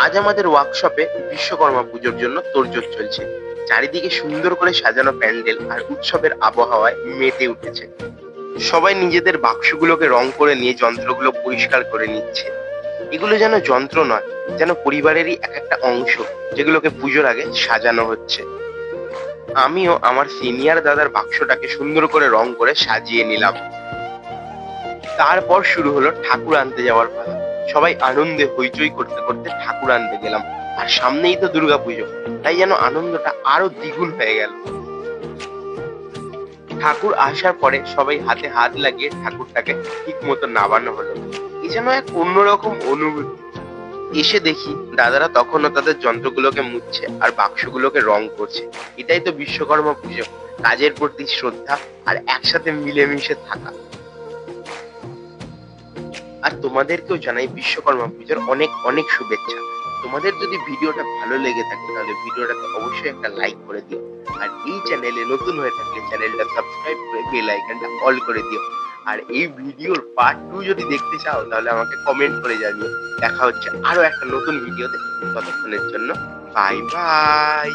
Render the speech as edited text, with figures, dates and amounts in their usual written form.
আজ আমাদের ওয়ার্কশপে বিশ্বকর্মা পুজোর জন্য তোড়জোড় চলছে। চারিদিকে সুন্দর করে সাজানো প্যান্ডেল আর উৎসবের আবহাওয়ায় মেতে উঠেছে। সবাই নিজেদের বাক্সগুলোকে রং করে নিয়ে যন্ত্রগুলো পরিষ্কার করে নিচ্ছে। এগুলো যেন যন্ত্র নয়, যেন পরিবারেরই এক একটা অংশ, যেগুলোকে পুজোর আগে সাজানো হচ্ছে। আমিও আমার সিনিয়র দাদার বাক্সটাকে সুন্দর করে রং করে সাজিয়ে নিলাম। তারপর শুরু হলো ঠাকুর আনতে যাওয়ার পালা। সবাই আনন্দে হইচই করতে করতে ঠাকুর আনতে গেলাম। আর সামনেই তো দুর্গাপুজো, তাই যেন আনন্দটা আরো দ্বিগুণ হয়ে গেল। ঠাকুর আসার পরে সবাই হাতে হাত লাগিয়ে ঠাকুরটাকে ঠিক মতো নামানো হলো। এ যেন এক অন্যরকম অনুভূতি। এসে দেখি দাদারা তখনও তাদের যন্ত্রগুলোকে মুছছে আর বাক্সগুলোকে রং করছে। এটাই তো বিশ্বকর্মা পুজো, কাজের প্রতি শ্রদ্ধা আর একসাথে মিলেমিশে থাকা। আর তোমাদেরকেও জানাই বিশ্বকর্মা পুজোর অনেক অনেক শুভেচ্ছা। তোমাদের যদি ভিডিওটা ভালো লেগে থাকে তাহলে ভিডিওটাকে অবশ্যই একটা লাইক করে দিও। আর এই চ্যানেলে নতুন হয়ে থাকলে চ্যানেলটা সাবস্ক্রাইব করে বেল আইকনটা অল করে দিও। আর এই ভিডিওর পার্ট 2 যদি দেখতে চাও তাহলে আমাকে কমেন্ট করে জানিও। দেখা হচ্ছে আরো একটা নতুন ভিডিওতে। ততক্ষণের জন্য বাই বাই।